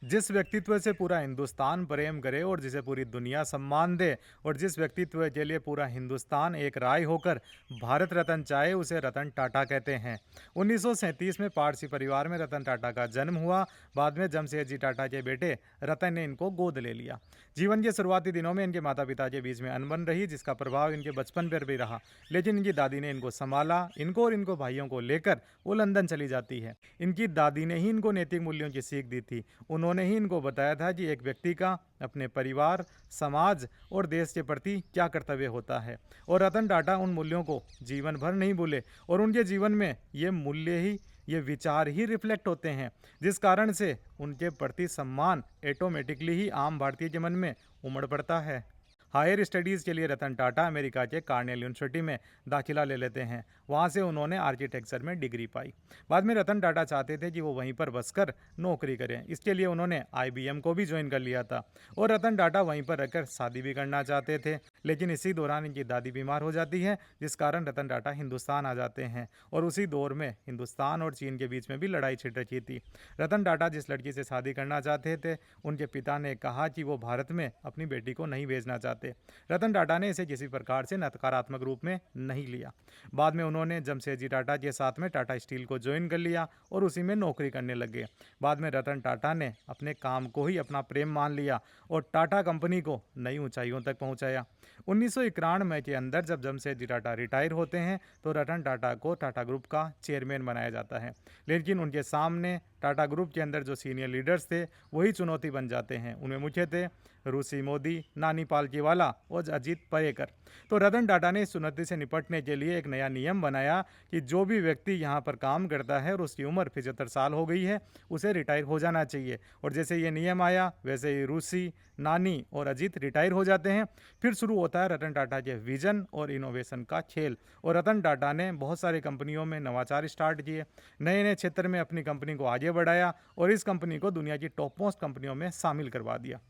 जिस व्यक्तित्व से पूरा हिंदुस्तान प्रेम करे और जिसे पूरी दुनिया सम्मान दे और जिस व्यक्तित्व के लिए पूरा हिंदुस्तान एक राय होकर भारत रत्न चाहे, उसे रतन टाटा कहते हैं। 1937 में पारसी परिवार में रतन टाटा का जन्म हुआ। बाद में जमशेदजी टाटा के बेटे रतन ने इनको गोद ले लिया। जीवन के शुरुआती दिनों में इनके माता पिता के बीच में अनबन रही, जिसका प्रभाव इनके बचपन पर भी रहा। लेकिन इनकी दादी ने इनको संभाला। इनको और इनको भाइयों को लेकर वो लंदन चली जाती है। इनकी दादी ने ही इनको नैतिक मूल्यों की सीख दी थी। उन्होंने ही इनको बताया था कि एक व्यक्ति का अपने परिवार, समाज और देश के प्रति क्या कर्तव्य होता है। और रतन टाटा उन मूल्यों को जीवन भर नहीं भूले और उनके जीवन में ये विचार ही रिफ्लेक्ट होते हैं, जिस कारण से उनके प्रति सम्मान ऑटोमेटिकली ही आम भारतीय के मन में उमड़ पड़ता है। हायर स्टडीज़ के लिए रतन टाटा अमेरिका के कार्नेल यूनिवर्सिटी में दाखिला ले लेते हैं। वहाँ से उन्होंने आर्किटेक्चर में डिग्री पाई। बाद में रतन टाटा चाहते थे कि वो वहीं पर बसकर नौकरी करें। इसके लिए उन्होंने IBM को भी ज्वाइन कर लिया था और रतन टाटा वहीं पर रहकर शादी भी करना चाहते थे। लेकिन इसी दौरान इनकी दादी बीमार हो जाती है, जिस कारण रतन टाटा हिंदुस्तान आ जाते हैं। और उसी दौर में हिंदुस्तान और चीन के बीच में भी लड़ाई छिड़ रही थी। रतन टाटा जिस लड़की से शादी करना चाहते थे, उनके पिता ने कहा कि वो भारत में अपनी बेटी को नहीं भेजना चाहते। रतन टाटा ने इसे किसी प्रकार से नकारात्मक रूप में नहीं लिया। बाद में उन्होंने जमशेदजी टाटा के साथ में टाटा स्टील को ज्वाइन कर लिया और उसी में नौकरी करने लगे। बाद में रतन टाटा ने अपने काम को ही अपना प्रेम मान लिया और टाटा कंपनी को नई ऊंचाइयों तक पहुंचाया। 1991 के अंदर जब जमशेदजी टाटा रिटायर होते हैं तो रतन टाटा को टाटा ग्रुप का चेयरमैन बनाया जाता है। लेकिन उनके सामने टाटा ग्रुप के अंदर जो सीनियर लीडर्स थे वही चुनौती बन जाते हैं। उनमें मुख्य थे रूसी मोदी, नानी पालकीवाला और अजीत परेकर। तो रतन टाटा ने इस चुनौती से निपटने के लिए एक नया नियम बनाया कि जो भी व्यक्ति यहाँ पर काम करता है और उसकी उम्र 75 साल हो गई है, उसे रिटायर हो जाना चाहिए। और जैसे ये नियम आया वैसे ही रूसी, नानी और अजीत रिटायर हो जाते हैं। फिर शुरू होता है रतन टाटा के विजन और इनोवेशन का खेल। और रतन टाटा ने बहुत सारी कंपनियों में नवाचार स्टार्ट किए, नए नए क्षेत्र में अपनी कंपनी को आगे बढ़ाया और इस कंपनी को दुनिया की टॉप मोस्ट कंपनियों में शामिल करवा दिया।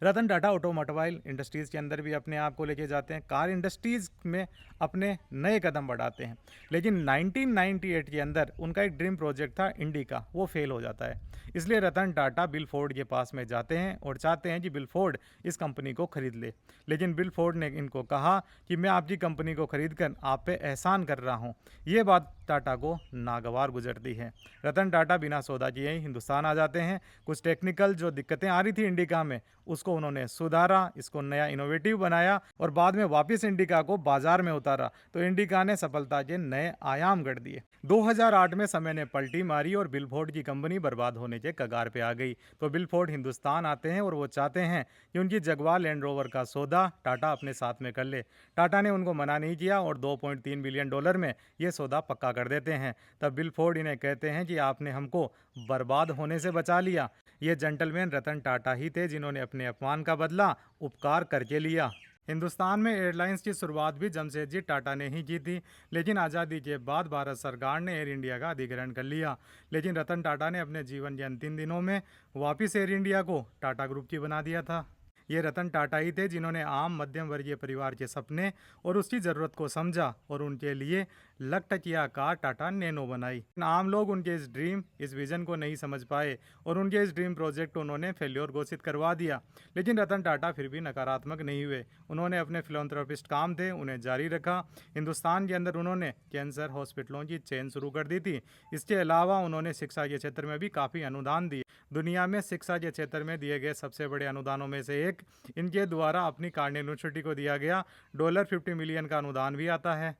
रतन टाटा ऑटोमोबाइल इंडस्ट्रीज़ के अंदर भी अपने आप को लेके जाते हैं, कार इंडस्ट्रीज़ में अपने नए कदम बढ़ाते हैं। लेकिन 1998 के अंदर उनका एक ड्रीम प्रोजेक्ट था इंडिका, वो फेल हो जाता है। इसलिए रतन टाटा बिल फोर्ड के पास में जाते हैं और चाहते हैं कि बिल फोर्ड इस कंपनी को खरीद ले। लेकिन बिल फोर्ड ने इनको कहा कि मैं आपकी कंपनी को खरीद कर आप पे एहसान कर रहा हूँ। ये बात टाटा को नागवार गुजरती है। रतन टाटा बिना सौदा किए ही हिंदुस्तान आ जाते हैं। कुछ टेक्निकल जो दिक्कतें आ रही थी इंडिका में, उसको उन्होंने सुधारा, इसको नया इनोवेटिव बनाया और बाद में वापस इंडिका को बाजार में उतारा। तो इंडिका ने सफलता के नए आयाम गढ़ दिए। 2008 में समय ने पलटी मारी और बिल फोर्ड की कंपनी बर्बाद होने के कगार पे आ गई। तो बिल फोर्ड हिंदुस्तान आते हैं और वो चाहते हैं कि उनकी जगुआर लैंड रोवर का सौदा टाटा अपने साथ में कर ले। टाटा ने उनको मना नहीं किया और $2.3 बिलियन में ये सौदा पक्का कर देते हैं। तब बिल फोर्ड इन्हें कहते हैं कि आपने हमको बर्बाद होने से बचा लिया। ये जेंटलमैन रतन टाटा ही थे जिन्होंने अपने अपमान का बदला उपकार करके लिया। हिंदुस्तान में एयरलाइंस की शुरुआत भी जमशेदजी टाटा ने ही की थी। लेकिन आज़ादी के बाद भारत सरकार ने एयर इंडिया का अधिग्रहण कर लिया। लेकिन रतन टाटा ने अपने जीवन के अंतिम दिनों में वापस एयर इंडिया को टाटा ग्रुप की बना दिया था। ये रतन टाटा ही थे जिन्होंने आम मध्यम वर्गीय परिवार के सपने और उसकी ज़रूरत को समझा और उनके लिए लखटकिया कार टाटा नैनो बनाई। आम लोग उनके इस विज़न को नहीं समझ पाए और उनके इस ड्रीम प्रोजेक्ट को उन्होंने फेल्योर घोषित करवा दिया। लेकिन रतन टाटा फिर भी नकारात्मक नहीं हुए। उन्होंने अपने फिलॉन्थ्रोपिस्ट काम थे, उन्हें जारी रखा। हिंदुस्तान के अंदर उन्होंने कैंसर हॉस्पिटलों की चेन शुरू कर दी थी। इसके अलावा उन्होंने शिक्षा के क्षेत्र में भी काफ़ी अनुदान दिए। दुनिया में शिक्षा के क्षेत्र में दिए गए सबसे बड़े अनुदानों में से एक इनके द्वारा अपनी कार्नेल यूनिवर्सिटी को दिया गया $50 मिलियन का अनुदान भी आता है।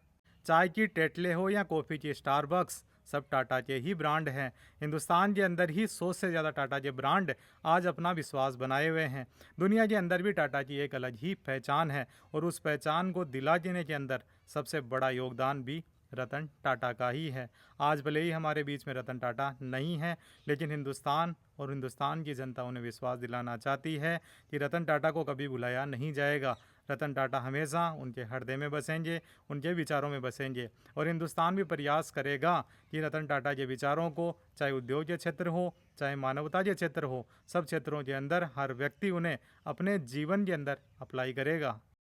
चाय की टेटले हो या कॉफ़ी की स्टारबक्स, सब टाटा के ही ब्रांड हैं। हिंदुस्तान के अंदर ही 100 से ज़्यादा टाटा के ब्रांड आज अपना विश्वास बनाए हुए हैं। दुनिया के अंदर भी टाटा की एक अलग ही पहचान है और उस पहचान को दिला देने के अंदर सबसे बड़ा योगदान भी रतन टाटा का ही है। आज भले ही हमारे बीच में रतन टाटा नहीं है, लेकिन हिंदुस्तान और हिंदुस्तान की जनता उन्हें विश्वास दिलाना चाहती है कि रतन टाटा को कभी भुलाया नहीं जाएगा। रतन टाटा हमेशा उनके हृदय में बसेंगे, उनके विचारों में बसेंगे और हिंदुस्तान भी प्रयास करेगा कि रतन टाटा के विचारों को, चाहे उद्योग के क्षेत्र हो, चाहे मानवता के क्षेत्र हो, सब क्षेत्रों के अंदर हर व्यक्ति उन्हें अपने जीवन के अंदर अप्लाई करेगा।